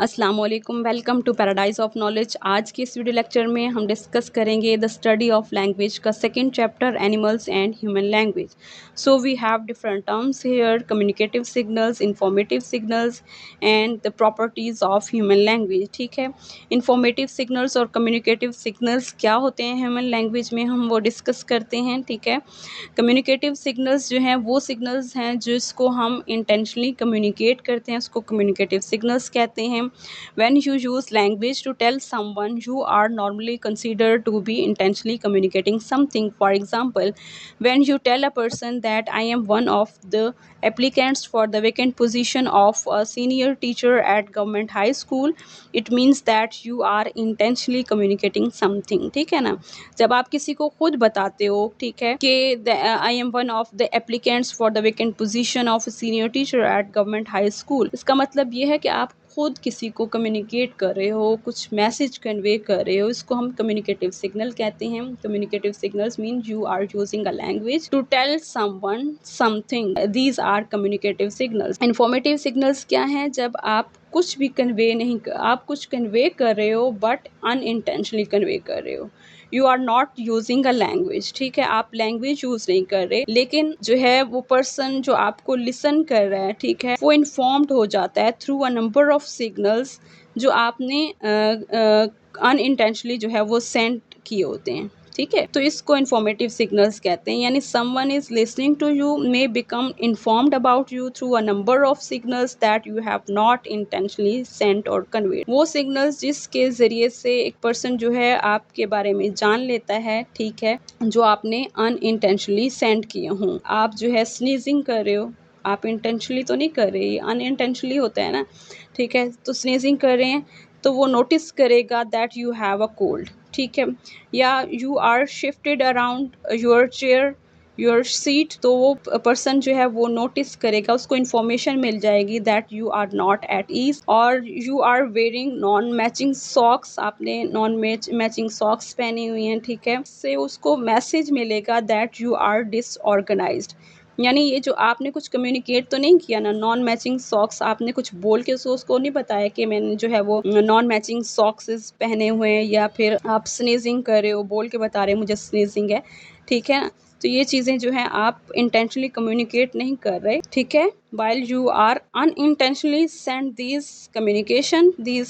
अस्सलाम वालेकुम, welcome to paradise of knowledge. आज के इस वीडियो लेक्चर में हम डिस्कस करेंगे द स्टडी ऑफ लैंग्वेज का second chapter animals and human language. So we have different terms here, communicative signals, informative signals and the properties of human language. ठीक है, informative signals और communicative signals क्या होते हैं human language में, हम वो डिस्कस करते हैं। ठीक है, कम्युनिकेटिव सिग्नल्स जो हैं वो सिग्नल्स हैं जिसको हम इंटेंशनली कम्युनिकेट करते हैं, उसको कम्युनिकेटिव सिग्नल्स कहते हैं। When you use language to tell someone, you are normally considered to be intentionally communicating something. For example, when you tell a person that I am one of the applicants for the vacant position of a senior teacher at government high school, it means that you are intentionally communicating something. ठीक है ना, जब आप किसी को खुद बताते हो, ठीक है, कि I am one of the applicants for the vacant position of senior teacher at government high school, इसका मतलब ये है कि आप खुद किसी को कम्युनिकेट कर रहे हो, कुछ मैसेज कन्वे कर रहे हो, इसको हम कम्युनिकेटिव सिग्नल कहते हैं। Communicative signals mean you are using a language to tell someone something, these are communicative signals. Informative signals क्या हैं? जब आप कुछ भी कन्वे नहीं कर, आप कुछ कन्वे कर रहे हो बट अनइंटेंशनली कन्वे कर रहे हो, you are not using a language. ठीक है, आप लैंग्वेज यूज नहीं कर रहे, लेकिन जो है वो पर्सन जो आपको लिसन कर रहा है, ठीक है, वो इन्फॉर्म्ड हो जाता है through a number of signals जो आपने अनइंटेंशनली जो है वो सेंड किए होते हैं। ठीक है, तो इसको इन्फॉर्मेटिव सिग्नल्स कहते हैं। यानी someone is listening to you may become informed about you through a number of signals that you have not intentionally sent और कन्वेड। वो सिग्नल्स जिसके जरिए से एक पर्सन जो है आपके बारे में जान लेता है, ठीक है, जो आपने अनइंटेंशनली सेंड किए हों। आप जो है स्नीजिंग कर रहे हो, आप इंटेंशनली तो नहीं कर रहे, अनइंटेंशनली होता है ना। ठीक है, तो स्नीजिंग कर रहे हैं तो वो नोटिस करेगा that you have a cold. ठीक है, या you are shifted around your chair, your seat, तो वो पर्सन जो है वो नोटिस करेगा, उसको इन्फॉर्मेशन मिल जाएगी that you are not at ease, और you are wearing non matching socks, आपने नॉन मैचिंग सॉक्स पहनी हुई हैं। ठीक है, से उसको मैसेज मिलेगा दैट यू आर डिसऑर्गेनाइज्ड। यानी ये जो आपने कुछ कम्युनिकेट तो नहीं किया ना, नॉन मैचिंग सॉक्स आपने कुछ बोल के उसको नहीं बताया कि मैंने जो है वो नॉन मैचिंग सॉक्स पहने हुए हैं, या फिर आप स्नीजिंग कर रहे हो, बोल के बता रहे हो मुझे स्नीजिंग है। ठीक है, तो ये चीज़ें जो हैं आप इंटेंशनली कम्युनिकेट नहीं कर रहे। ठीक है, while you are unintentionally send these communication, these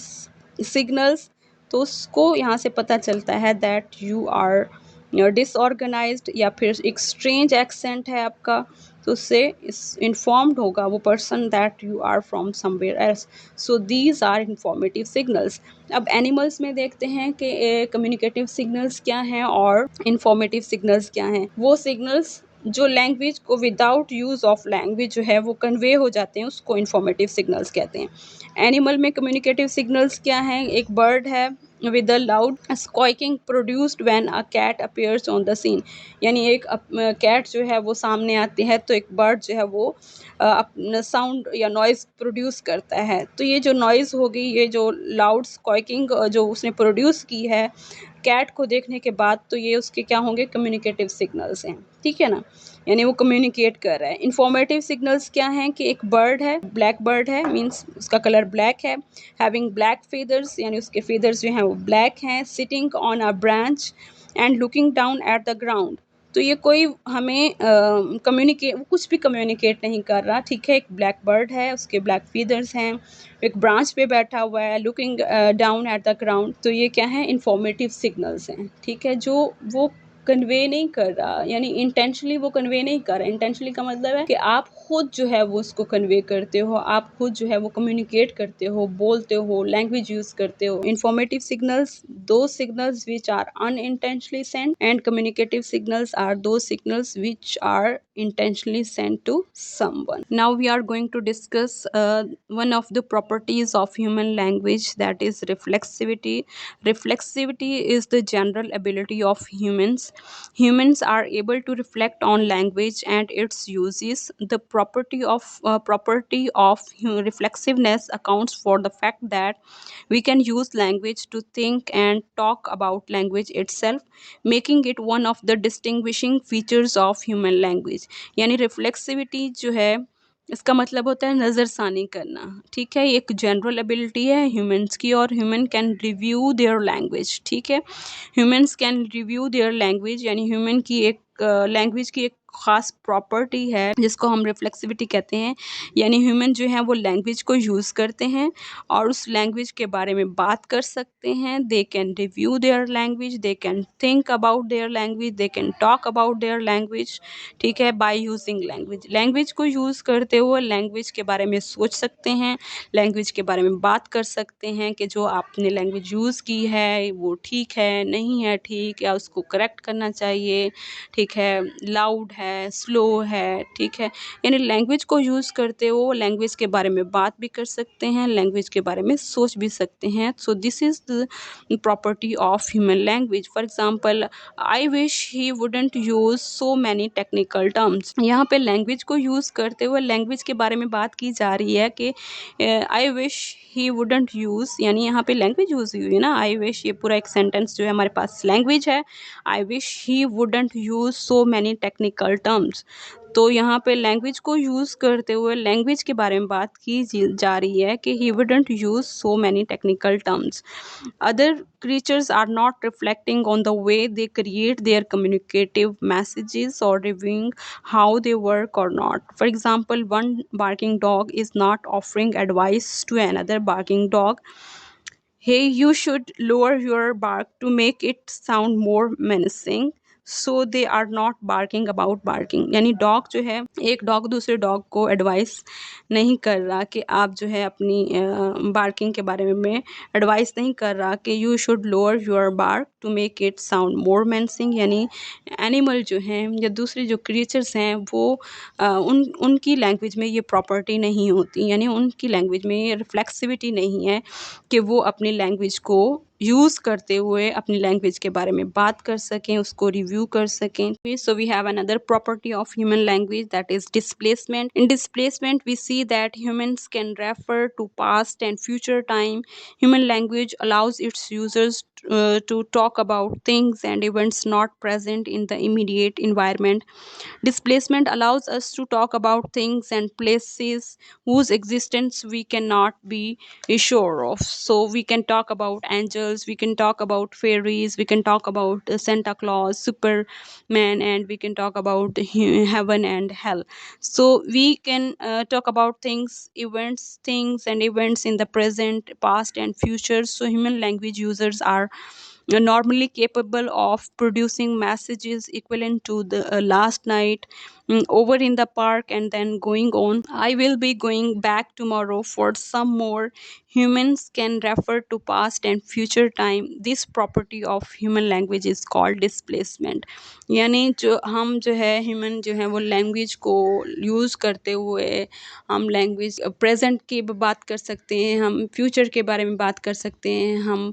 signals, तो उसको यहाँ से पता चलता है दैट यू आर डिसऑर्गेनाइज्ड, या फिर एक स्ट्रेंज एक्सेंट है आपका, तो उससे इन्फॉर्म्ड होगा वो person that you are from somewhere else. So these are informative signals. अब एनिमल्स में देखते हैं कि कम्युनिकेटिव सिग्नल्स क्या हैं और इंफॉर्मेटिव सिग्नल्स क्या हैं। वो सिग्नल्स जो लैंग्वेज को विदाउट यूज़ ऑफ लैंग्वेज जो है वो कन्वे हो जाते हैं, उसको इंफॉर्मेटिव सिग्नल्स कहते हैं। एनिमल में कम्युनिकेटिव सिग्नल्स क्या हैं? एक बर्ड है with a loud squeaking produced when a cat appears on the scene। यानी एक कैट जो है वो सामने आती है तो एक बर्ड जो है वो अपना साउंड या नॉइज़ प्रोड्यूस करता है। तो ये जो नॉइज़ होगी, ये जो लाउड स्क्वैकिंग जो उसने प्रोड्यूस की है कैट को देखने के बाद, तो ये उसके क्या होंगे? कम्युनिकेटिव सिग्नल्स हैं। ठीक है ना, यानी वो कम्युनिकेट कर रहा है। इंफॉर्मेटिव सिग्नल्स क्या हैं? कि एक बर्ड है, ब्लैक बर्ड है, मीन्स उसका कलर ब्लैक है, हैविंग ब्लैक फेदर्स, यानी उसके फेदर्स जो हैं वो ब्लैक हैं, sitting on a branch and looking down at the ground. तो ये कोई हमें कुछ भी कम्युनिकेट नहीं कर रहा। ठीक है, एक ब्लैक बर्ड है, उसके ब्लैक फीदर्स हैं, एक ब्रांच पे बैठा हुआ है, looking down at the ground. तो ये क्या है? इंफॉर्मेटिव सिग्नल्स हैं। ठीक है, जो वो कन्वे नहीं कर रहा, यानी इंटेंशनली वो कन्वे नहीं कर रहा। इंटेंशनली का मतलब है कि आप खुद जो है वो उसको कन्वे करते हो, आप खुद जो है वो कम्युनिकेट करते हो, बोलते हो, लैंग्वेज यूज करते हो। इंफॉर्मेटिव सिग्नल्स दो signals which are unintentionally sent, and communicative signals are those signals which are intentionally sent to someone. Now we are going to discuss one of the properties of human language, that is reflexivity. Reflexivity is the general ability of humans. Humans are able to reflect on language and its uses. The property of reflexiveness accounts for the fact that we can use language to think and talk about language itself, making it one of the distinguishing features of human language. यानी reflexivity जो है इसका मतलब होता है नज़रसानी करना, ठीक है? ये एक जनरल एबिलिटी है ह्यूमन्स की, और human can review their language, ठीक है? Humans can review their language, यानी ह्यूमन की एक लैंग्वेज की एक ख़ास प्रॉपर्टी है जिसको हम रिफ्लेक्सिविटी कहते हैं। यानी ह्यूमन जो हैं वो लैंग्वेज को यूज़ करते हैं और उस लैंग्वेज के बारे में बात कर सकते हैं। They can review their language, they can think about their language, they can talk about their language, ठीक है? बाय यूजिंग लैंग्वेज, लैंग्वेज को यूज़ करते हुए लैंग्वेज के बारे में सोच सकते हैं, लैंग्वेज के बारे में बात कर सकते हैं कि जो आपने लैंग्वेज यूज़ की है वो ठीक है, नहीं है ठीक, या उसको करेक्ट करना चाहिए, ठीक है? लाउड है, स्लो है, ठीक है? यानी लैंग्वेज को यूज़ करते हुए लैंग्वेज के बारे में बात भी कर सकते हैं, लैंग्वेज के बारे में सोच भी सकते हैं। So this is the property of human language. For example, I wish he wouldn't use so many technical terms. यहाँ पे लैंग्वेज को यूज़ करते हुए लैंग्वेज के बारे में बात की जा रही है कि I wish he wouldn't use, यानी यहाँ पे लैंग्वेज यूज़ हुई है ना, आई विश, ये पूरा एक सेंटेंस जो है हमारे पास लैंग्वेज है। I wish he wouldn't use so many technical terms. तो यहाँ पे लैंग्वेज को यूज़ करते हुए लैंग्वेज के बारे में बात की जा रही है कि ही wouldn't use so many technical terms. Other creatures are not reflecting on the way they create their communicative messages or reviewing how they work or not. For example, one barking dog is not offering advice to another barking dog. Hey, you should lower your bark to make it sound more menacing. So they are not barking about barking, यानी dog जो है, एक dog दूसरे dog को advice नहीं कर रहा कि आप जो है अपनी बार्किंग के बारे में एडवाइस नहीं कर रहा कि you should lower your bark to make it sound more menacing. यानी एनिमल जो हैं या दूसरे जो क्रिएचर्स हैं वो उनकी लैंग्वेज में ये प्रॉपर्टी नहीं होती, यानी उनकी लैंग्वेज में ये रिफ्लेक्सिविटी नहीं है कि वो अपनी लैंग्वेज को यूज़ करते हुए अपनी लैंग्वेज के बारे में बात कर सकें, उसको रिव्यू कर सकें। So we have another property of human language, that is displacement. In displacement we see that humans can refer to past and future time. Human language allows its users to talk about things and events not present in the immediate environment. Displacement allows us to talk about things and places whose existence we cannot be sure of. So we can talk about angels, we can talk about fairies, we can talk about Santa Claus, Superman, and we can talk about heaven and hell. So we can talk about things and events in the present, past, and future. So human language users are normally capable of producing messages equivalent to the last night, over in the park, and then going on, I will be going back tomorrow for some more. Humans can refer to past and future time. This property of human language is called displacement. यानी जो है human जो है वो language को use करते हुए हम लैंग्वेज प्रेजेंट की बात कर सकते हैं, हम फ्यूचर के बारे में बात कर सकते हैं, हम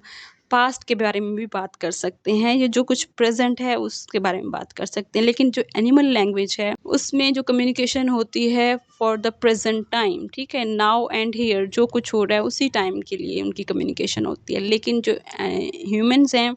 पास्ट के बारे में भी बात कर सकते हैं, ये जो कुछ प्रेजेंट है उसके बारे में बात कर सकते हैं। लेकिन जो एनिमल लैंग्वेज है उसमें जो कम्युनिकेशन होती है फॉर द प्रेजेंट टाइम, ठीक है, नाउ एंड हियर, जो कुछ हो रहा है उसी टाइम के लिए उनकी कम्युनिकेशन होती है। लेकिन जो ह्यूमंस हैं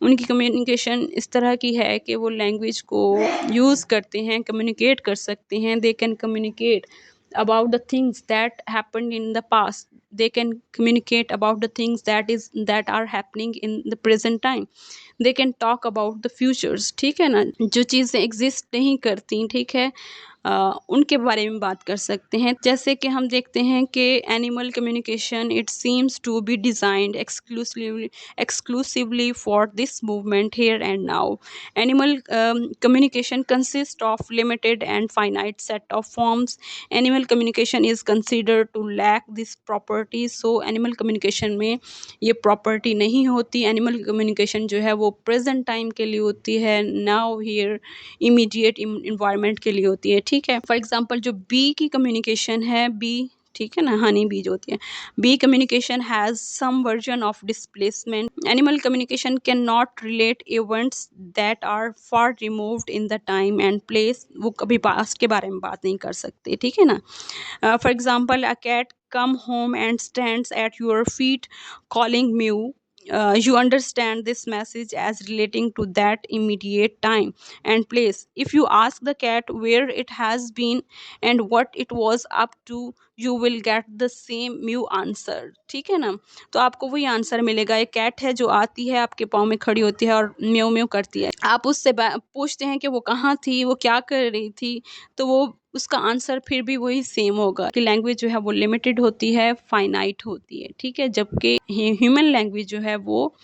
उनकी कम्युनिकेशन इस तरह की है कि वो लैंग्वेज को यूज़ करते हैं, कम्युनिकेट कर सकते हैं। They can communicate about the things that happened in the past, they can communicate about the things that are happening in the present time, they can talk about the futures, ठीक है ना, जो चीज़ें exist नहीं करती, ठीक है, उनके बारे में बात कर सकते हैं। जैसे कि हम देखते हैं कि animal communication it seems to be designed exclusively for this movement here and now. Animal communication consists of limited and finite set of forms. Animal communication is considered to lack this property. So animal communication में ये property नहीं होती। Animal communication जो है वो present time के लिए होती है, नाउ हियर, इमीडिएट इन्वायरमेंट के लिए होती है, ठीक है। फॉर एग्जांपल जो बी की कम्युनिकेशन है, बी, ठीक है ना, हनी बी जो होती है, bee communication has some version of displacement. Animal communication can not relate events that are far removed in the time and place, वो कभी पास्ट के बारे में बात नहीं कर सकते, ठीक है ना। For example, a cat come home and stands at your feet calling mew. you understand this message as relating to that immediate time and place. If you ask the cat where it has been and what it was up to, you will get the same mew answer, ठीक है ना। तो आपको वही answer मिलेगा। एक cat है जो आती है, आपके पाँव में खड़ी होती है और म्यू म्यू करती है। आप उससे पूछते हैं कि वो कहाँ थी, वो क्या कर रही थी, तो वो उसका आंसर फिर भी वही सेम होगा कि लैंग्वेज जो है वो लिमिटेड होती है, फाइनाइट होती है, ठीक है। जबकि ह्यूमन लैंग्वेज जो है वो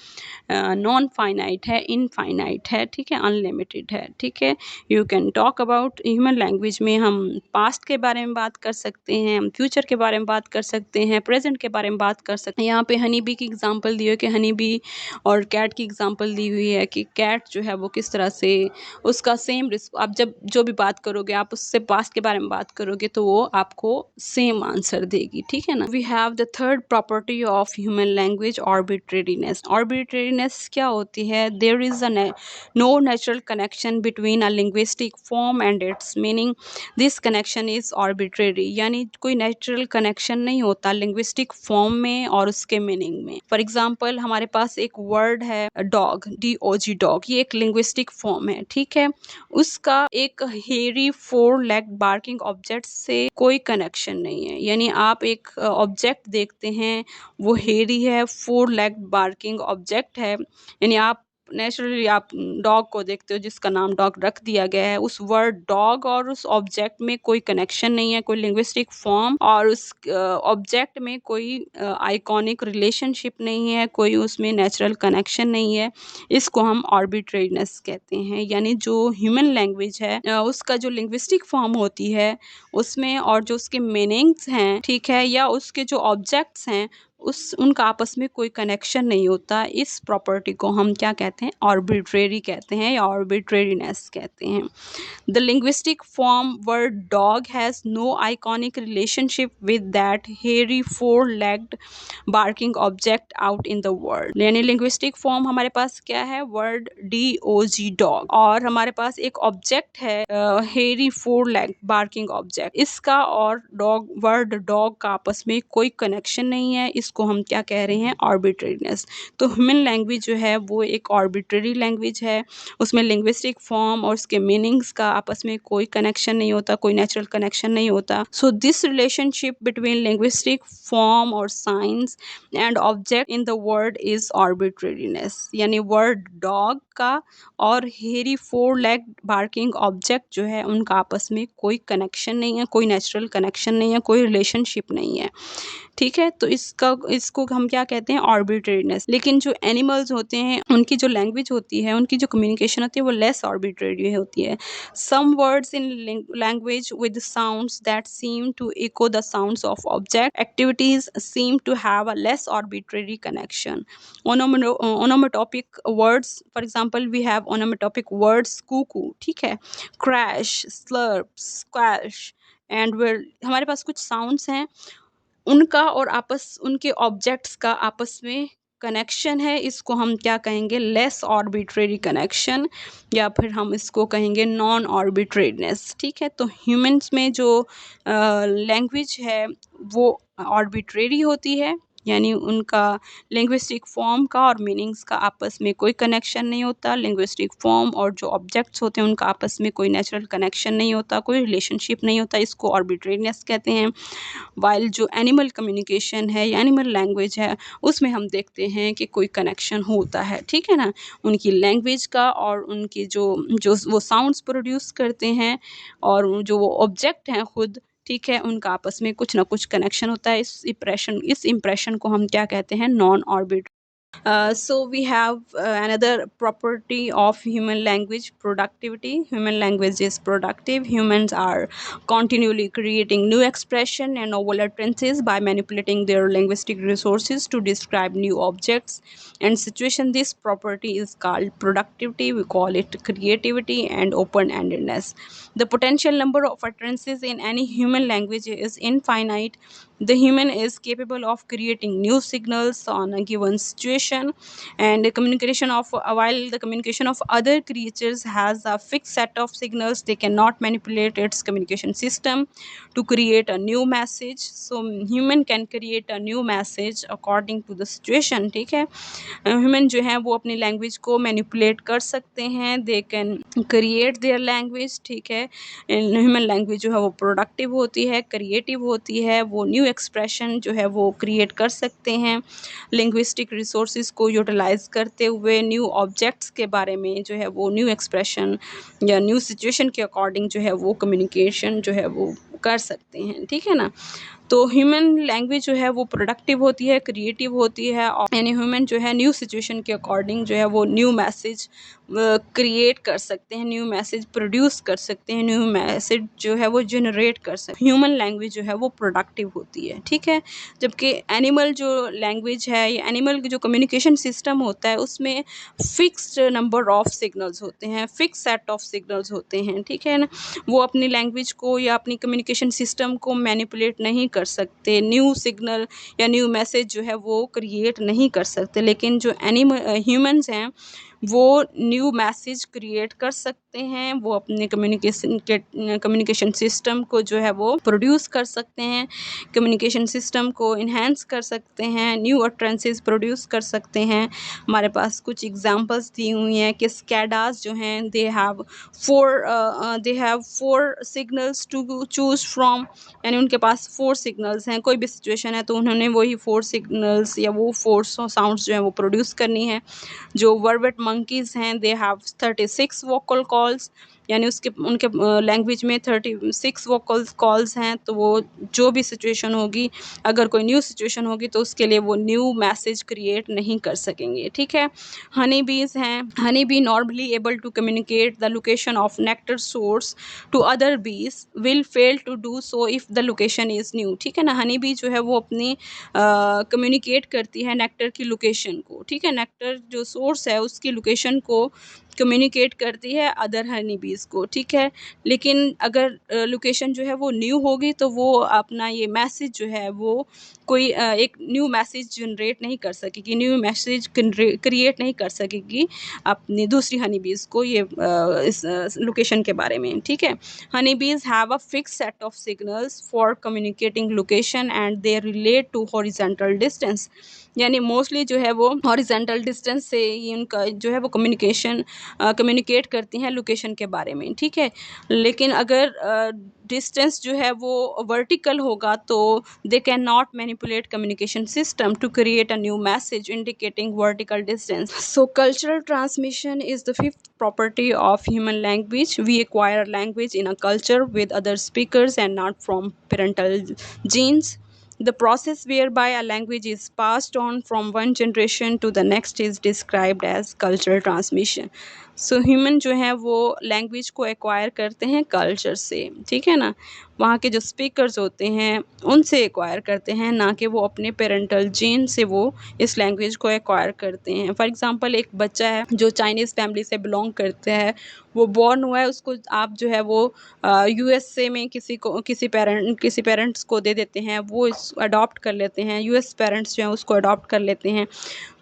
नॉन फाइनाइट है, इनफाइनाइट है, ठीक है, अनलिमिटेड है, ठीक है। You can talk about human language में हम पास्ट के बारे में बात कर सकते हैं, हम फ्यूचर के बारे में बात कर सकते हैं, प्रेजेंट के बारे में बात कर सकते हैं। यहाँ पे हनी बी की एग्जांपल दी हुई है कि हनी बी और कैट की एग्जांपल दी हुई है कि कैट जो है वो किस तरह से उसका सेम आप जब जो भी बात करोगे, आप उससे पास्ट के बारे में बात करोगे तो वो आपको सेम आंसर देगी, ठीक है ना। We have the third property of human language, arbitrariness. Arbitrariness क्या होती है? There is a no natural connection between a linguistic form and its meaning, this connection is arbitrary. यानी कोई नेचुरल कनेक्शन नहीं होता लिंग्विस्टिक फॉर्म में और उसके मीनिंग में। फॉर एग्जाम्पल, हमारे पास एक वर्ड है डॉग, DOG डॉग, ये एक लिंग्विस्टिक फॉर्म है, ठीक है। उसका एक हेरी फोर लेग बार्किंग ऑब्जेक्ट से कोई कनेक्शन नहीं है। यानी आप एक ऑब्जेक्ट देखते हैं, वो हेरी है, फोर लेग बार्किंग ऑब्जेक्ट है, यानी आप नेचुरली आप डॉग को देखते हो जिसका नाम डॉग रख दिया गया है। उस वर्ड डॉग और उस ऑब्जेक्ट में कोई कनेक्शन नहीं है, कोई लिंग्विस्टिक फॉर्म और उस ऑब्जेक्ट में कोई आइकॉनिक रिलेशनशिप नहीं है, कोई उसमें नेचुरल कनेक्शन नहीं है। इसको हम आर्बिट्रेरीनेस कहते हैं। यानी जो ह्यूमन लैंग्वेज है उसका जो लिंग्विस्टिक फॉर्म होती है उसमें और जो उसके मीनिंग्स हैं, ठीक है, या उसके जो ऑब्जेक्ट्स हैं उनका आपस में कोई कनेक्शन नहीं होता। इस प्रॉपर्टी को हम क्या कहते हैं? आर्बिट्रेरी कहते हैं या आर्बिट्रेरीनेस कहते हैं। The linguistic form word dog has no iconic relationship with that hairy four-legged barking object out in the world। यानी linguistic form हमारे पास क्या है? word DOG dog, और हमारे पास एक object है hairy four-legged barking object। इसका और word dog का आपस में कोई connection नहीं है। इसको हम क्या कह रहे हैं? arbitrariness। तो human language जो है वो एक arbitrary language है, उसमें लिंग्विस्टिक फॉर्म और उसके मीनिंग्स का आपस में कोई कनेक्शन नहीं होता, कोई नेचुरल कनेक्शन नहीं होता। So this relationship between linguistic form और science and object in the word is arbitrariness. यानी वर्ड डॉग का और हेरी फोर लेग बार्किंग ऑब्जेक्ट जो है उनका आपस में कोई कनेक्शन नहीं है, कोई नेचुरल कनेक्शन नहीं है, कोई रिलेशनशिप नहीं है, ठीक है। तो इसको हम क्या कहते हैं? आर्बिट्रेरीनेस। लेकिन जो एनिमल्स होते हैं उनकी जो लैंग्वेज होती है, उनकी जो कम्युनिकेशन होती है वो लेस आर्बिट्रेरी होती है। Some words in language with sounds that seem to echo the sounds of object activities seem to have a less arbitrary connection. Onomatopoeic words, for example we have onomatopoeic words cuckoo, ठीक है, crash, slurp, squash and well. हमारे पास कुछ sounds हैं, उनका और उनके objects का आपस में कनेक्शन है। इसको हम क्या कहेंगे? लेस आर्बिट्रेरी कनेक्शन, या फिर हम इसको कहेंगे नॉन आर्बिट्रेरीनेस, ठीक है। तो ह्यूमंस में जो लैंग्वेज है वो आर्बिट्रेरी होती है, यानी उनका लिंग्विस्टिक फॉर्म का और मीनिंग्स का आपस में कोई कनेक्शन नहीं होता। लिंग्विस्टिक फॉर्म और जो ऑब्जेक्ट्स होते हैं उनका आपस में कोई नेचुरल कनेक्शन नहीं होता, कोई रिलेशनशिप नहीं होता। इसको आर्बिट्रेरीनेस कहते हैं। वाइल जो एनिमल कम्युनिकेशन है या एनिमल लैंग्वेज है उसमें हम देखते हैं कि कोई कनेक्शन होता है, ठीक है ना, उनकी लैंग्वेज का और उनकी जो जो वो साउंड्स प्रोड्यूस करते हैं और जो वो ऑब्जेक्ट हैं खुद, ठीक है, उनका आपस में कुछ ना कुछ कनेक्शन होता है। इस इम्प्रेशन को हम क्या कहते हैं? Non orbit. So we have another property of human language, productivity. Human language is productive. Humans are continually creating new expression and novel utterances by manipulating their linguistic resources to describe new objects and situation. This property is called productivity. We call it creativity and open-endedness. The potential number of utterances in any human language is infinite. The human is capable of creating new signals on a given situation, and the communication of while the communication of other creatures has a fixed set of signals, they cannot manipulate its communication system to create a new message. So human can create a new message according to the situation. ठीक है, human जो है वो अपनी language को manipulate कर सकते हैं, they can create their language. ठीक है, ह्यूमन लैंग्वेज जो है वो प्रोडक्टिव होती है, क्रिएटिव होती है, वो न्यू एक्सप्रेशन जो है वो क्रिएट कर सकते हैं लिंग्विस्टिक रिसोर्सेज को यूटिलाइज करते हुए, न्यू ऑब्जेक्ट्स के बारे में जो है वो न्यू एक्सप्रेशन या न्यू सिचुएशन के अकॉर्डिंग जो है वो कम्युनिकेशन जो है वो कर सकते हैं। ठीक है ना, तो ह्यूमन लैंग्वेज जो है वो प्रोडक्टिव होती है, क्रिएटिव होती है, और यानी ह्यूमन जो है न्यू सिचुएशन के अकॉर्डिंग जो है वो न्यू मैसेज क्रिएट कर सकते हैं, न्यू मैसेज प्रोड्यूस कर सकते हैं, न्यू मैसेज जो है वो जनरेट कर सकते हैं। ह्यूमन लैंग्वेज जो है वो प्रोडक्टिव होती है। ठीक है, जबकि एनिमल जो लैंग्वेज है या एनिमल की जो कम्युनिकेशन सिस्टम होता है उसमें फिक्स्ड नंबर ऑफ सिग्नल्स होते हैं, फिक्स सेट ऑफ सिग्नल्स होते हैं। ठीक है ना, वो अपनी लैंग्वेज को या अपनी कम्युनिकेशन सिस्टम को मैनिपुलेट नहीं कर सकते, न्यू सिग्नल या न्यू मैसेज जो है वो क्रिएट नहीं कर सकते। लेकिन जो ह्यूमंस हैं वो न्यू मैसेज क्रिएट कर सकते हैं, वो अपने कम्युनिकेशन सिस्टम को जो है वो प्रोड्यूस कर सकते हैं, कम्युनिकेशन सिस्टम को इन्हेंस कर सकते हैं, न्यू अटरेंसेस प्रोड्यूस कर सकते हैं। हमारे पास कुछ एग्जांपल्स दी हुई हैं कि स्कैडास जो हैं they have four signals to choose from, यानी उनके पास 4 सिग्नल्स हैं। कोई भी सिचुएशन है तो उन्होंने वही 4 सिग्नल्स या वो 4 साउंड्स जो हैं वो प्रोड्यूस करनी है। जो वर्बट मंकीज़ हैं दे हैव 36 वोकल कॉल्स, यानी उनके लैंग्वेज में 36 वोकल कॉल्स हैं। तो वो जो भी सिचुएशन होगी, अगर कोई न्यू सिचुएशन होगी तो उसके लिए वो न्यू मैसेज क्रिएट नहीं कर सकेंगे। ठीक है, हनी बीज हैं, honey bee normally able to communicate the location of nectar source to other bees will fail to do so if the location is new. ठीक है ना, हनी बी जो है वो अपनी कम्युनिकेट करती है नेक्टर की लोकेशन को। ठीक है, नेक्टर जो सोर्स है उसकी लोकेशन को कम्युनिकेट करती है अदर हनी बीज को। ठीक है, लेकिन अगर लोकेशन जो है वो न्यू होगी तो वो अपना ये मैसेज जो है वो कोई एक न्यू मैसेज जनरेट नहीं कर सकेगी, न्यू मैसेज क्रिएट नहीं कर सकेगी अपनी दूसरी हनी बीज को ये इस लोकेशन के बारे में। ठीक है, honey bees have a fix set of signals for communicating location and they relate to horizontal distance, यानी मोस्टली जो है वो हॉरिजॉन्टल डिस्टेंस से ही उनका जो है वो कम्युनिकेट करती हैं लोकेशन के बारे में। ठीक है, लेकिन अगर डिस्टेंस जो है वो वर्टिकल होगा तो they can not manipulate communication system to create a new message indicating vertical distance. So cultural transmission is the fifth property of human language. We acquire language in a culture with other speakers and not from parental genes. The process whereby a language is passed on from one generation to the next is described as cultural transmission. So human जो है वो language को acquire करते हैं culture से। ठीक है ना, वहाँ के जो स्पीकर्स होते हैं उनसे एक्वायर करते हैं, ना कि वो अपने पेरेंटल जीन से वो इस लैंग्वेज को एक्वायर करते हैं। फॉर एग्जांपल, एक बच्चा है जो चाइनीज़ फैमिली से बिलोंग करता है, वो बॉर्न हुआ है, उसको आप जो है वो यूएसए में किसी पेरेंट्स को दे देते हैं, वो अडॉप्ट कर लेते हैं, यूएस पेरेंट्स जो हैं उसको अडॉप्ट कर लेते हैं।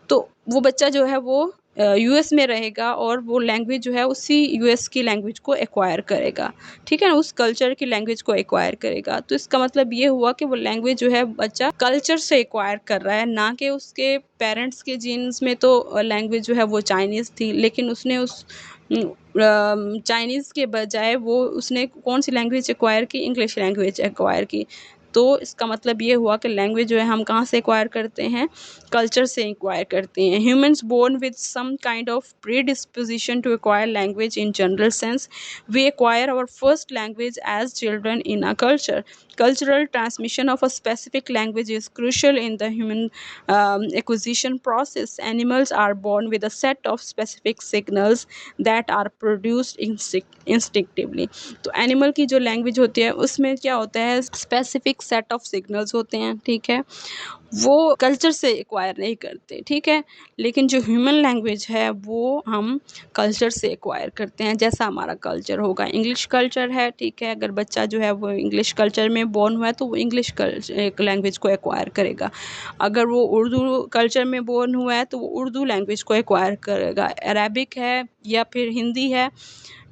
तो वो बच्चा जो है वो यूएस में रहेगा और वो लैंग्वेज जो है उसी यूएस की लैंग्वेज को एक्वायर करेगा। ठीक है ना, उस कल्चर की लैंग्वेज को एक्वायर करेगा। तो इसका मतलब ये हुआ कि वो लैंग्वेज जो है बच्चा कल्चर से एक्वायर कर रहा है, ना कि उसके पेरेंट्स के जीन्स में तो लैंग्वेज जो है वो चाइनीज़ थी, लेकिन उसने उस चाइनीज़ के बजाय वो उसने कौन सी लैंग्वेज एक्वायर की, इंग्लिश लैंग्वेज एक्वायर की। तो इसका मतलब ये हुआ कि लैंग्वेज जो है हम कहाँ से एक्वायर करते हैं, कल्चर से एक्वायर करते हैं। Humans born with some kind of predisposition to acquire language in general sense, we acquire our first language as children in a culture. Cultural transmission of a specific language is crucial in the human acquisition process. Animals are born with a set of specific signals that are produced instinctively. तो animal की जो language होती है उसमें क्या होता है, specific set of signals होते हैं। ठीक है, वो कल्चर से एक्वायर नहीं करते, ठीक है? लेकिन जो ह्यूमन लैंग्वेज है वो हम कल्चर से एक्वायर करते हैं। जैसा हमारा कल्चर होगा, इंग्लिश कल्चर है, ठीक है? अगर बच्चा जो है वो इंग्लिश कल्चर में बोर्न हुआ है तो वो इंग्लिश एक लैंग्वेज को एक्वायर करेगा। अगर वो उर्दू कल्चर में बोर्न हुआ है तो वो उर्दू लैंग्वेज को एक्वायर करेगा। अरेबिक है या फिर हिंदी है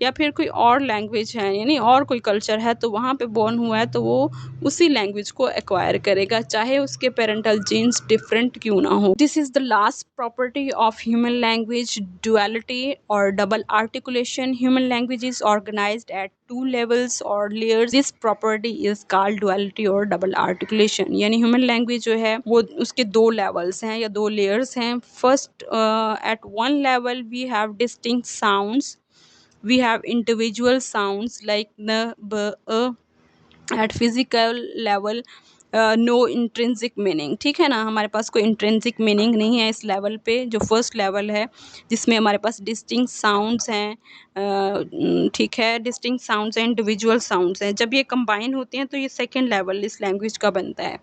या फिर कोई और लैंग्वेज है, यानी और कोई कल्चर है, तो वहाँ पे बोर्न हुआ है तो वो उसी लैंग्वेज को एक्वायर करेगा, चाहे उसके पेरेंटल जीन्स डिफरेंट क्यों ना हो। This is the last property of human language, duality और double articulation. Human language is organised at two levels और layers. This property is called duality और डबल आर्टिकुलेशन। यानी ह्यूमन लैंग्वेज जो है वो उसके दो लेवल्स हैं या दो लेयर्स हैं। First, at one level we have distinct sounds, we have individual sounds like n, b, at physical level, no intrinsic meaning, ठीक है ना? हमारे पास कोई इंट्रिंसिक मीनिंग नहीं है इस लेवल पे, जो फर्स्ट लेवल है जिसमें हमारे पास डिस्टिंक्ट साउंड्स हैं, ठीक है? डिस्टिंक्ट साउंड्स हैं, इंडिविजुअल साउंड्स हैं। जब ये कंबाइन होते हैं तो ये सेकेंड लेवल इस लैंग्वेज का बनता है।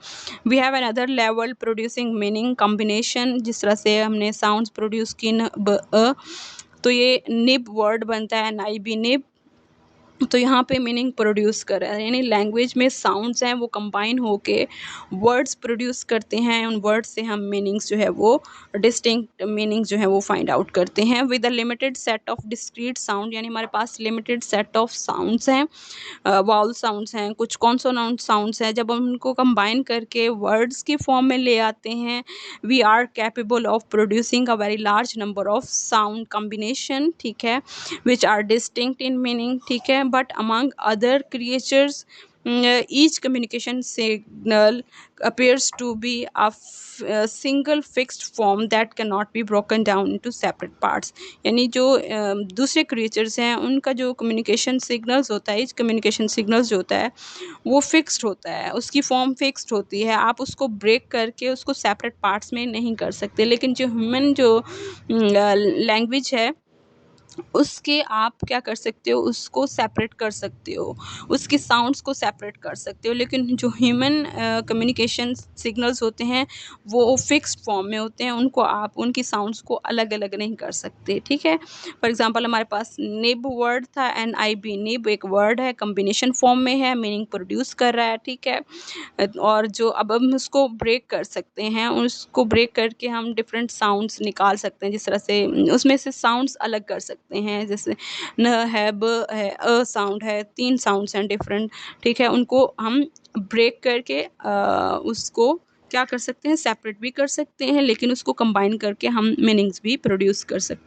We have another level producing meaning combination. जिस तरह से हमने साउंड्स प्रोड्यूस की न, ब, तो ये निब वर्ड बनता है, नाइबी निब। तो यहाँ पे मीनिंग प्रोड्यूस कर रहा है, यानी लैंग्वेज में साउंड्स हैं वो कंबाइन होके वर्ड्स प्रोड्यूस करते हैं। उन वर्ड्स से हम मीनिंग्स जो है वो डिस्टिंक्ट मीनिंग्स जो है वो फाइंड आउट करते हैं with a limited set of discrete sound. यानी हमारे पास लिमिटेड सेट ऑफ साउंड्स हैं, वाउल साउंड्स हैं, कुछ कॉन्सोनेंट साउंड्स हैं। जब हम उनको कंबाइन करके वर्ड्स की फॉर्म में ले आते हैं, we are capable of producing a very large number of sound combination, ठीक है, which are distinct in meaning, ठीक है, but among other creatures, each communication signal appears to be a single fixed form that cannot be broken down into separate parts। यानी जो दूसरे creatures हैं उनका जो कम्युनिकेशन सिग्नल्स होता है, कम्युनिकेशन सिग्नल्स जो होता है वो फिक्स्ड होता है, उसकी फॉर्म फिक्स्ड होती है, आप उसको ब्रेक करके उसको सेपरेट पार्ट्स में नहीं कर सकते। लेकिन जो ह्यूमन जो लैंग्वेज है उसके आप क्या कर सकते हो, उसको सेपरेट कर सकते हो, उसकी साउंड्स को सेपरेट कर सकते हो। लेकिन जो ह्यूमन कम्युनिकेशन सिग्नल्स होते हैं वो फिक्स्ड फॉर्म में होते हैं, उनको आप उनकी साउंड्स को अलग अलग नहीं कर सकते, ठीक है? फॉर एग्जांपल हमारे पास निब वर्ड था, NIB, निब एक वर्ड है, कम्बिनेशन फॉर्म में है, मीनिंग प्रोड्यूस कर रहा है, ठीक है? और जो अब हम उसको ब्रेक कर सकते हैं, उसको ब्रेक करके हम डिफरेंट साउंड्स निकाल सकते हैं। जिस तरह से उसमें से साउंड्स अलग कर सकते हैं, जैसे न है, ब है, साउंड है, 3 साउंड्स हैं डिफरेंट, ठीक है? उनको हम ब्रेक करके उसको क्या कर सकते हैं, सेपरेट भी कर सकते हैं, लेकिन उसको कंबाइन करके हम मीनिंग्स भी प्रोड्यूस कर सकते हैं।